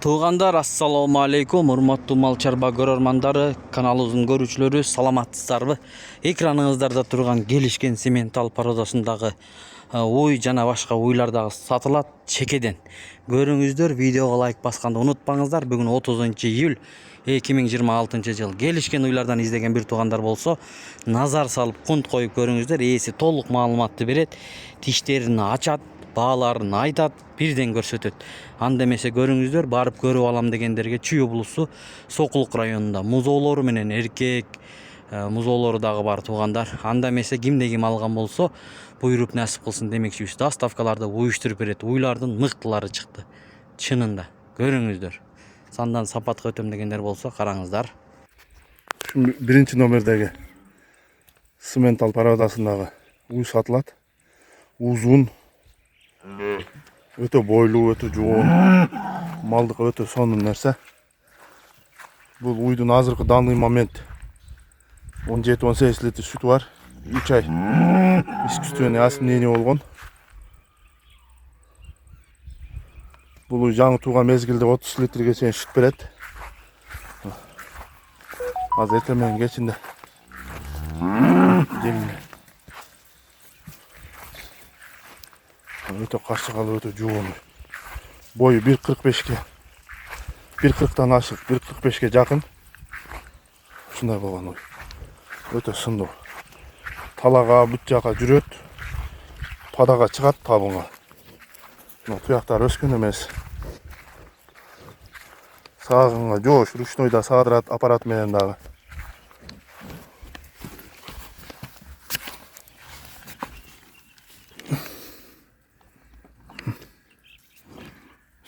Туугандар, ассаламу алейкум, урматтуу мал чарба көрөрмандары, каналыбыздын көрүүчүлөрү, саламатсыздарбы? Экраныңыздарда турган келишкен сементал породасындагы уй жана башка уйлар дагы сатылат чекеден. Көрүңүздөр, видеого лайк басканды унутпаңыздар. Бүгүн 30 июль 2026 жыл. Келишкен уйлардан издеген бир туугандар болсо, назар салып кунт коюп көрүңүздөр. Ээси толук маалыматты берет, тиштерин ачат, бааларын айтат, бирден көрсөтөт. Анда эмесе көрүңүздөр, барып көрүп алам дегендерге Чүй облусу Сокулук районунда музоолору менен эркек музоолору дагы бар туугандар. Анда эмесе кимде ким алган болсо, буйруп насип кылсын демекчибиз. Доставкаларды уюштуруп берет. Уйлардын мыктылары чыкты. Чынында көрүңүздөр. Сандан сапатка өтөм дегендер болсо, караңыздар. Şimdi birinci номердеги Simmental parodasындагы уй сатылат. Uzun, өтө бойлуу, өтө жоон, малдыкка өтө сонун нерсе. Бул уйдун азыркы данный момент 17-18 литр sütü var. 3 ay искусственный асимдение болгон. Бул уй жаңы тууган мезгилде 30 литрге чейин süt берет. Азыр эртең менен кечинде өтө карчыгалы, өтө жоон. Бою 1.45ке 1.40тан ашык 1.45ке жакын. Ушундай болгон уй. Өтө сындуу. Талага, бүт жака жүрөт. Падага чыгат табынга. Туяктар өскөн эмес. Сагынга жоош, ручнойда саадырат аппарат менен дагы.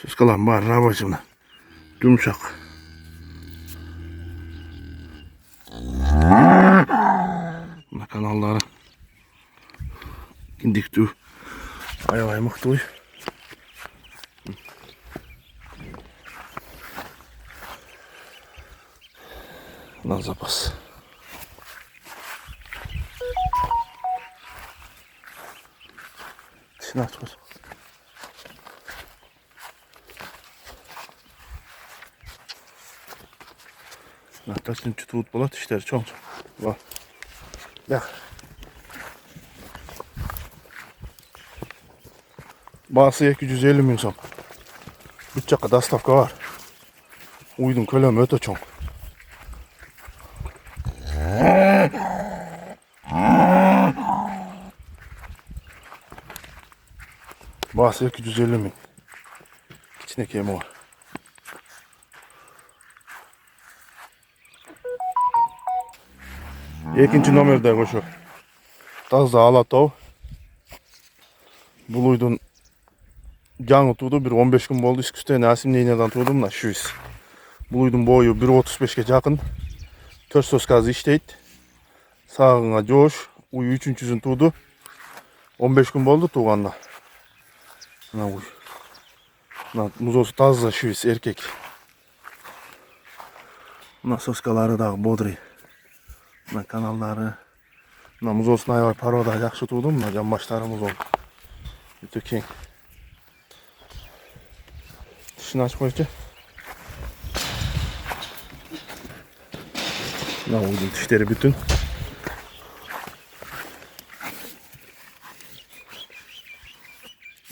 Соскаларым баары рабочий мына. Жумшак. Мына каналдары киндиктүү. Аябай мыктуу. На запас. Тишини ачып койсо. Точнее тут болот, иштери чоң. Ба. Бак. Баасы 250 миң сом. Бүт жакка доставка бар. Уйдун көлөмү өтө чоң. Баасы 250 миң. Кичине кеми бар. Экинчи номерде ошо таза алатау. Бул уйдун жаңы тууду, бир 15 күн болду. Искусственный асимдениядан тууду мына шүйс. Бул уйдун бою 1.35ке жакын. 4 соскасы иштейт. Сагынга жоош. Уй 3-чүсүн тууду. 15 күн болду тууганына. Мына уй. Мына музоосу таза шүйс, эркек. Мына соскалары дагы бодрый. Мына каналдары. Мына музоосун аябай порода жакшы тууду. Мына жамбаштары музоо. Өтө кең. Тишини ачып койчу. Мына уйдун тиштери бүтүн.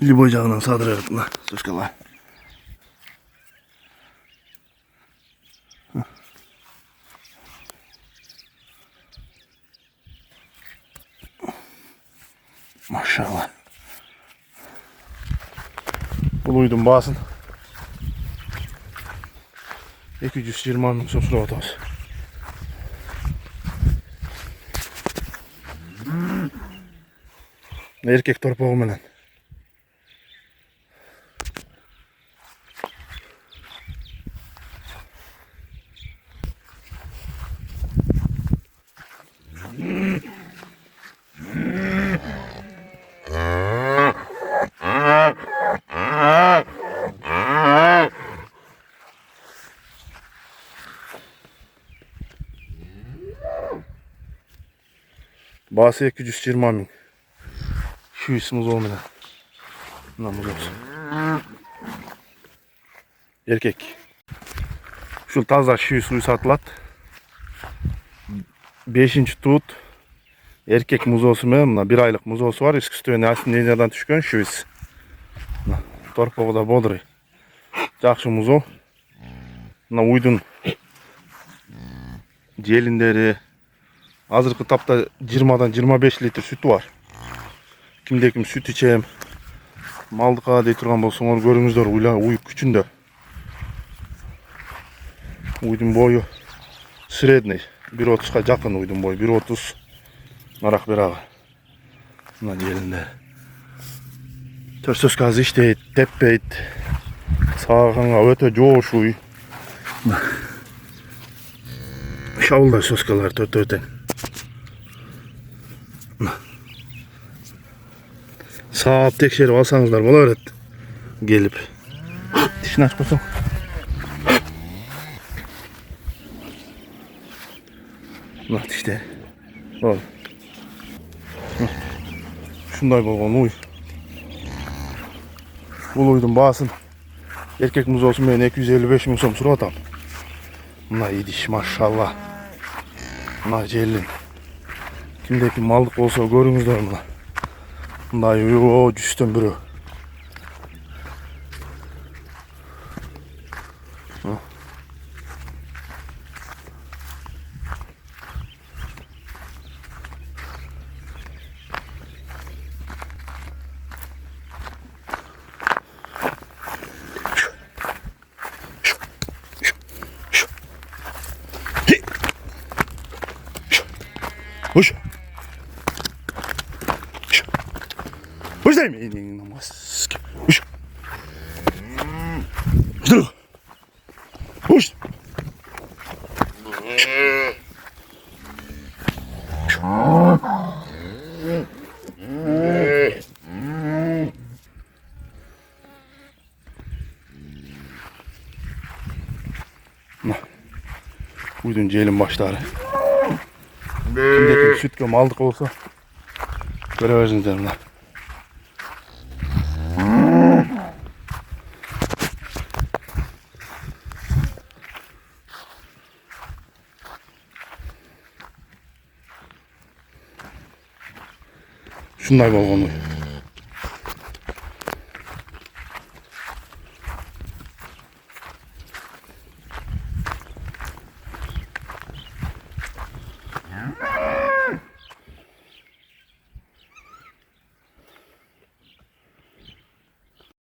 Любой жагынан садыра берет мына соскалар. Машалла. Бул уйдун баасын 220 миң сом сурап атабыз. Эркек торпогу менен. Baası 220 миң. Şu isimiz olmadan. Namız olsun. Erkek. Şu taza şu suyu satılat. 5. tut. Erkek muzosu mı? 1 aylık muzosu var. Üst üstüne aslında nereden düşkön şu is. Torpoğu da bodruy. Жақшы muzo. Mına uydun jelinderi. Azırkı tapta 20'dan 25 litre sütü var. Kimde kim süt içeyim. Maldıqa dey turgan bolsoңor görüңүздөр uy küçündө. Uydun boyu средний 1.30'a жақын uydun boyu 1.30 narak beraga. Mına jelinde. Törsöz gazı işteyt, teppeyt. Sağına öte joş uy. Şavulda soskalar tört öten. Saat tekşerip alsanızlar bolar et. Gelip. Dişini açmasın. Bak işte. Ol. Şunday bolğan uy. Bul uydum basın. Erkek muz olsun ben 255 bin so'm surap atam. Mına idiş maşallah. Mına jelin. Kimdeki mallık olsa görüңүздөр mına. Mınday o cüsten biri. Hoş. Hoş değil mi? Namaz. Hoş. Hoş. Hoş. Uydun jelin başları. Kimdeki süt göm aldık olsa göreversiniz canımlar. Şunday bolğan uy.